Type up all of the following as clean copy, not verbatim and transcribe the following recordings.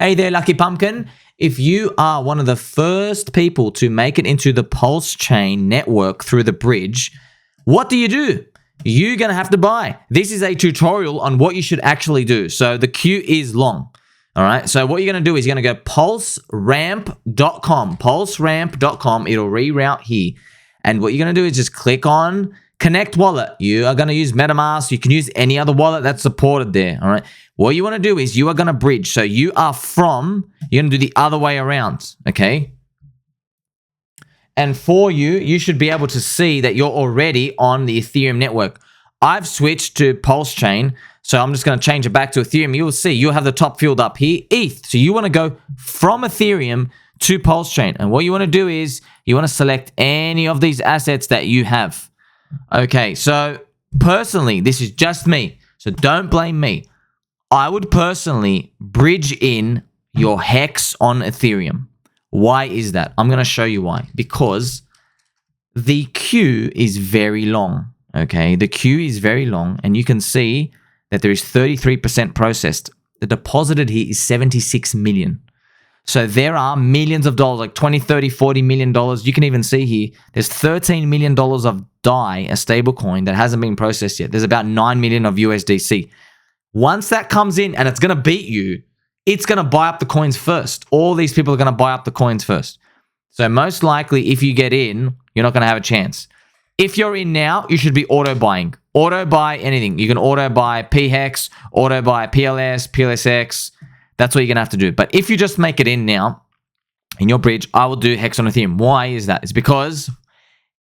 Hey there, Lucky Pumpkin. If you are one of the first people to make it into the PulseChain network through the bridge, what do? You're going to have to buy. This is a tutorial on what you should actually do. So the queue is long. All right. So what you're going to do is you're going to go pulseramp.com. Pulseramp.com. It'll reroute here. And what you're going to do is just click on Connect Wallet. You are going to use MetaMask. You can use any other wallet that's supported there. All right. What you want to do is you are going to bridge. So you're going to do the other way around. Okay. And for you should be able to see that you're already on the Ethereum network. I've switched to PulseChain. So I'm just going to change it back to Ethereum. You'll see you'll have the top field up here, ETH. So you want to go from Ethereum to PulseChain. And what you want to do is you want to select any of these assets that you have. Okay, so personally, this is just me. So don't blame me. I would personally bridge in your Hex on Ethereum. Why is that? I'm going to show you why. Because the queue is very long. Okay, the queue is very long. And you can see that there is 33% processed. The deposited here is 76 million. So there are millions of dollars, like 20, 30, 40 million dollars. You can even see here, there's 13 million dollars of DAI, a stable coin that hasn't been processed yet. There's about 9 million of USDC. Once that comes in and it's going to beat you, it's going to buy up the coins first. All these people are going to buy up the coins first. So most likely, if you get in, you're not going to have a chance. If you're in now, you should be auto buying. Auto buy anything. You can auto buy PHEX, auto buy PLS, PLSX. That's what you're going to have to do. But if you just make it in now, in your bridge, I will do Hex on Ethereum. Why is that? It's because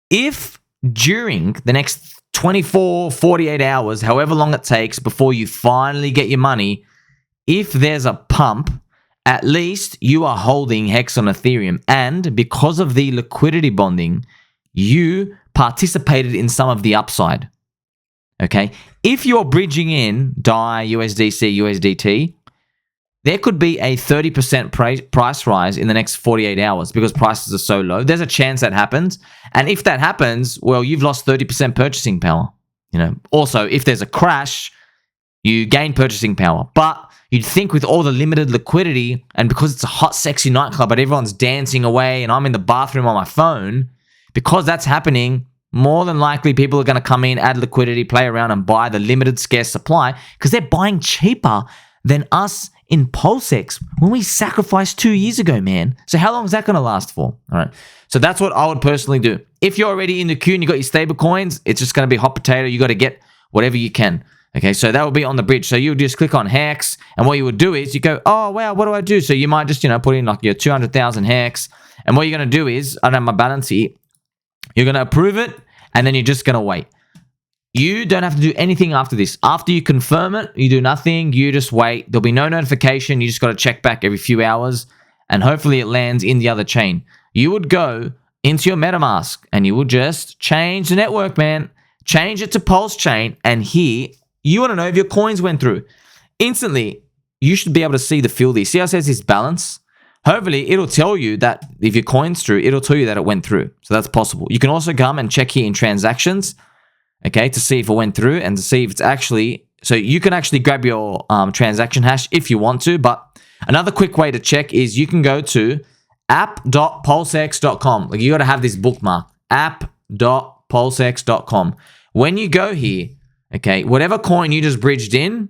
if during the next 24, 48 hours, however long it takes before you finally get your money, if there's a pump, at least you are holding Hex on Ethereum. And because of the liquidity bonding, you participated in some of the upside. Okay? If you're bridging in DAI, USDC, USDT, there could be a 30% price rise in the next 48 hours because prices are so low. There's a chance that happens. And if that happens, well, you've lost 30% purchasing power. Also, if there's a crash, you gain purchasing power. But you'd think with all the limited liquidity and because it's a hot, sexy nightclub, but everyone's dancing away and I'm in the bathroom on my phone, because that's happening, more than likely people are going to come in, add liquidity, play around and buy the limited scarce supply because they're buying cheaper than us in PulseX when we sacrificed 2 years ago, man. So how long is that going to last for? All right. So that's what I would personally do. If you're already in the queue and you got your stable coins, it's just going to be hot potato. You got to get whatever you can. Okay. So that will be on the bridge. So you just click on Hex and what you would do is you go, oh, wow, what do I do? So you might just, put in like your 200,000 Hex. And what you're going to do is, I don't have my balance here. You're going to approve it and then you're just going to wait. You don't have to do anything after this. After you confirm it, you do nothing. You just wait. There'll be no notification. You just got to check back every few hours and hopefully it lands in the other chain. You would go into your MetaMask and you would just change the network, man. Change it to PulseChain and here, you want to know if your coins went through. Instantly, you should be able to see the field here. See how it says this balance? Hopefully, it'll tell you that if your coin's through, it'll tell you that it went through. So that's possible. You can also come and check here in transactions. Okay, to see if it went through and to see if it's actually... So you can actually grab your transaction hash if you want to, but another quick way to check is you can go to app.pulsex.com. Like you got to have this bookmark, app.pulsex.com. When you go here, okay, whatever coin you just bridged in,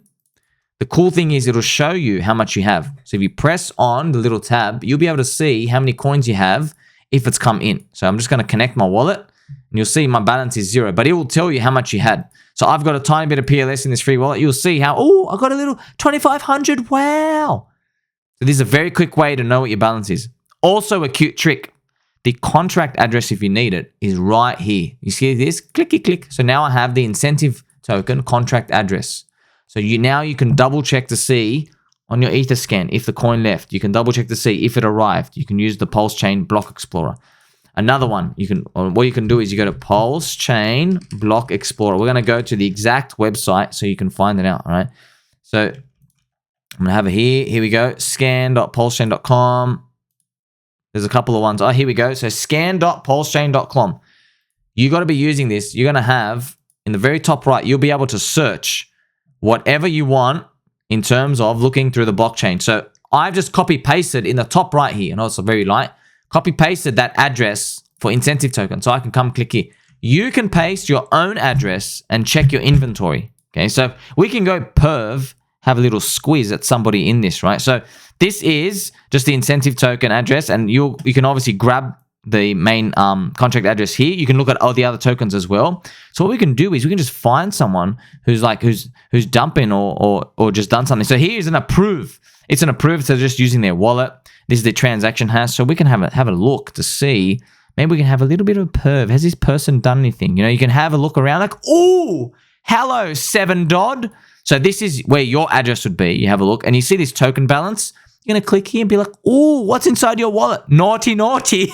the cool thing is it'll show you how much you have. So if you press on the little tab, you'll be able to see how many coins you have if it's come in. So I'm just going to connect my wallet. And you'll see my balance is 0, but it will tell you how much you had. So I've got a tiny bit of PLS in this free wallet. You'll see how, oh, I got a little 2,500. Wow. So this is a very quick way to know what your balance is. Also a cute trick. The contract address, if you need it, is right here. You see this? Clicky click. So now I have the incentive token contract address. So you can double check to see on your Etherscan if the coin left. You can double check to see if it arrived. You can use the PulseChain Block Explorer. Another one, what you can do is you go to PulseChain Block Explorer. We're going to go to the exact website so you can find it out, all right? So I'm going to have it here. Here we go, scan.pulsechain.com. There's a couple of ones. Oh, here we go. So scan.pulsechain.com. You got to be using this. You're going to have, in the very top right, you'll be able to search whatever you want in terms of looking through the blockchain. So I've just copy pasted in the top right here, and also very light, copy pasted that address for incentive token. So I can come click here. You can paste your own address and check your inventory. Okay, so we can go Perve, have a little squeeze at somebody in this, right? So this is just the incentive token address, and you can obviously grab the main contract address here. You can look at all the other tokens as well. So what we can do is we can just find someone who's dumping or just done something. So here's an approve. It's an approve, so just using their wallet. This is the transaction hash. So we can have a look to see. Maybe we can have a little bit of a perv. Has this person done anything? You know, you can have a look around like, oh, hello, 7Dodd. So this is where your address would be. You have a look and you see this token balance. You're going to click here and be like, oh, what's inside your wallet? Naughty, naughty.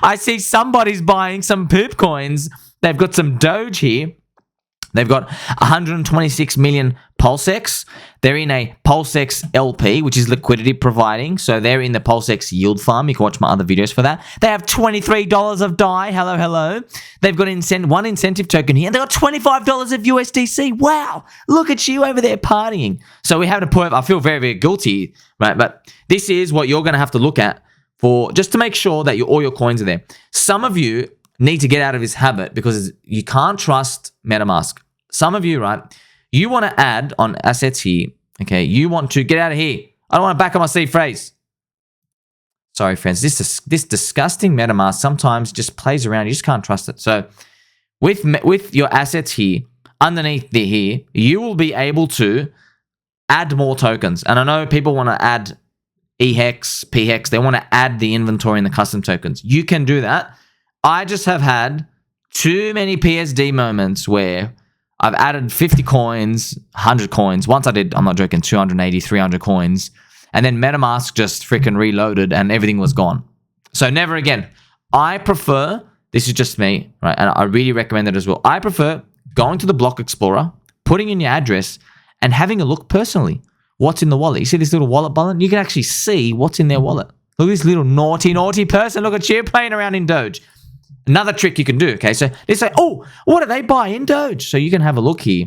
I see somebody's buying some poop coins. They've got some Doge here. They've got 126 million PulseX. They're in a PulseX LP, which is liquidity providing. So they're in the PulseX yield farm. You can watch my other videos for that. They have $23 of DAI. Hello, hello. They've got one incentive token here, and they've got $25 of USDC. Wow, look at you over there partying. So we have to put, I feel very, very guilty, right? But this is what you're going to have to look at for just to make sure that all your coins are there. Some of you need to get out of this habit because you can't trust MetaMask. Some of you, right, you want to add on assets here, okay? You want to get out of here. I don't want to back up my C phrase. Sorry, friends. This disgusting MetaMask sometimes just plays around. You just can't trust it. So with your assets here, underneath here, you will be able to add more tokens. And I know people want to add EHEX, PHEX. They want to add the inventory and the custom tokens. You can do that. I just have had too many PSD moments where I've added 50 coins, 100 coins. Once I did, I'm not joking, 280, 300 coins. And then MetaMask just freaking reloaded and everything was gone. So never again. I prefer, this is just me, right? And I really recommend it as well. I prefer going to the Block Explorer, putting in your address, and having a look personally. What's in the wallet? You see this little wallet button? You can actually see what's in their wallet. Look at this little naughty, naughty person. Look at you playing around in Doge. Another trick you can do, okay? So they say, oh, what do they buy in Doge? So you can have a look here.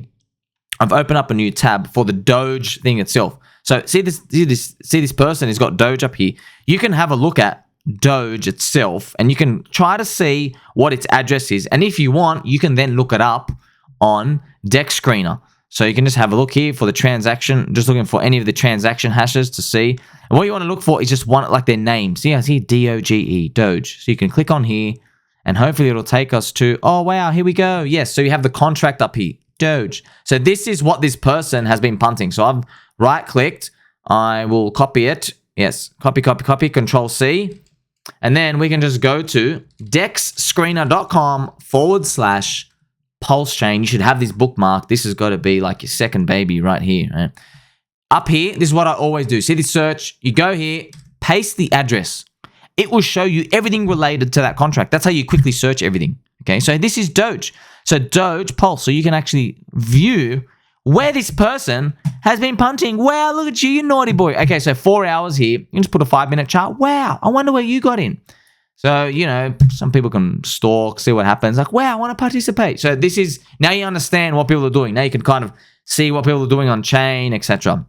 I've opened up a new tab for the Doge thing itself. So see this person has got Doge up here. You can have a look at Doge itself and you can try to see what its address is. And if you want, you can then look it up on Dex Screener. So you can just have a look here for the transaction, just looking for any of the transaction hashes to see. And what you want to look for is just one, like their name. See, I see DOGE, Doge. So you can click on here. And hopefully it'll take us to, oh, wow, here we go. Yes, so you have the contract up here, Doge. So this is what this person has been punting. So I've right-clicked. I will copy it. Yes, copy, Control-C. And then we can just go to dexscreener.com/PulseChain. You should have this bookmark. This has got to be like your second baby right here. Right? Up here, this is what I always do. See this search? You go here, paste the address. It will show you everything related to that contract. That's how you quickly search everything. Okay, so this is Doge. So Doge Pulse. So you can actually view where this person has been punting. Wow, look at you, you naughty boy. Okay, so 4 hours here. You can just put a 5-minute chart. Wow, I wonder where you got in. So, you know, some people can stalk, see what happens. Like, wow, I want to participate. So this is, now you understand what people are doing. Now you can kind of see what people are doing on chain, etc.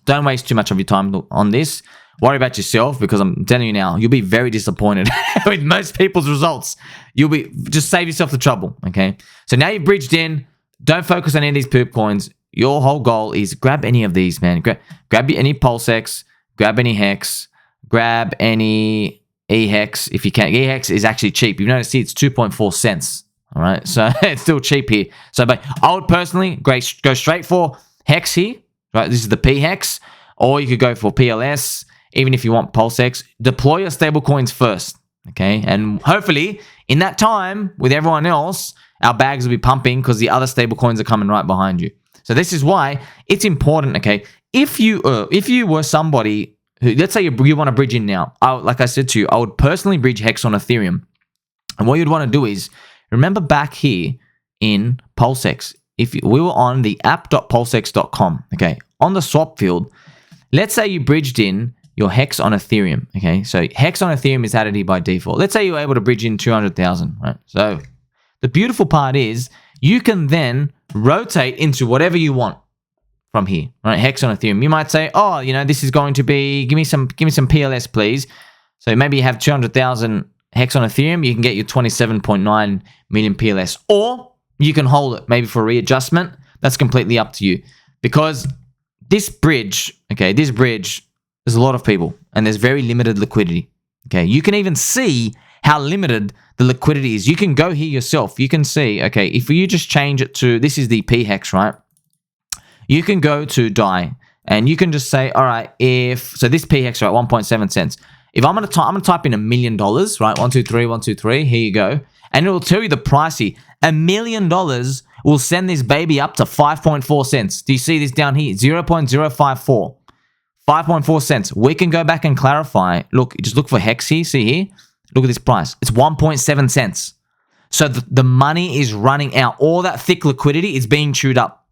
Don't waste too much of your time on this. Worry about yourself because I'm telling you now, you'll be very disappointed with most people's results. Just save yourself the trouble, okay? So now you've bridged in. Don't focus on any of these poop coins. Your whole goal is grab any of these, man. Grab any PulseX, grab any Hex, grab any EHEX if you can. EHEX is actually cheap. You've noticed it's 2.4 cents, all right? So it's still cheap here. So but I would personally go straight for Hex here, right? This is the PHEX, or you could go for PLS. Even if you want PulseX, deploy your stable coins first, okay? And hopefully, in that time, with everyone else, our bags will be pumping because the other stable coins are coming right behind you. So this is why it's important, okay? If you were somebody who, let's say you want to bridge in now, like I said to you, I would personally bridge Hex on Ethereum. And what you'd want to do is, remember back here in PulseX, if we were on the app.pulsex.com, okay? On the swap field, let's say you bridged in your Hex on Ethereum, okay? So Hex on Ethereum is added here by default. Let's say you're able to bridge in 200,000, right? So the beautiful part is you can then rotate into whatever you want. from here, right? Hex on Ethereum. You might say, oh, you know, this is going to be, give me some PLS, please. So maybe you have 200,000 Hex on Ethereum, you can get your 27.9 million PLS, or you can hold it maybe for readjustment. That's completely up to you, because this bridge, okay, this bridge, there's a lot of people and there's very limited liquidity. Okay, you can even see how limited the liquidity is. You can go here yourself. You can see, okay, if you just change it to, this is the P hex, right? You can go to DAI and you can just say, all right, so this P hex, right, 1.7 cents. If I'm going to type in $1 million, right? 123, 123, here you go. And it will tell you the price here. $1 million will send this baby up to 5.4 cents. Do you see this down here? 0.054. 5.4 cents. We can go back and clarify. Look, just look for hex here. See here? Look at this price. It's 1.7 cents. So the money is running out. All that thick liquidity is being chewed up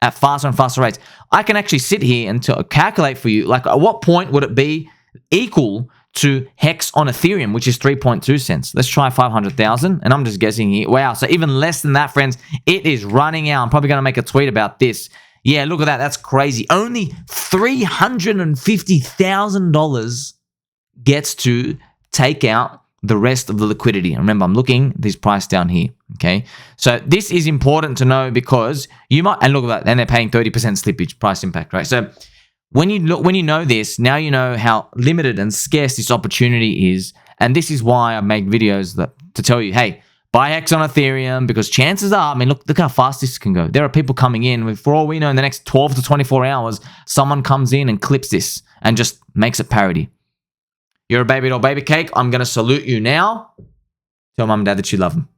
at faster and faster rates. I can actually sit here and calculate for you, like at what point would it be equal to hex on Ethereum, which is 3.2 cents. Let's try 500,000, and I'm just guessing here. Wow, so even less than that, friends. It is running out. I'm probably going to make a tweet about this. Yeah, look at that. That's crazy. Only $350,000 gets to take out the rest of the liquidity. And remember, I'm looking at this price down here, okay? So this is important to know, because you might, and look at that, and they're paying 30% slippage price impact, right? So when you know this, now you know how limited and scarce this opportunity is. And this is why I make videos to tell you, hey, buy hex on Ethereum, because chances are, I mean, look how fast this can go. There are people coming in, for all we know, in the next 12 to 24 hours, someone comes in and clips this and just makes it parity. You're a baby doll baby cake. I'm going to salute you now. Tell mom and dad that you love them.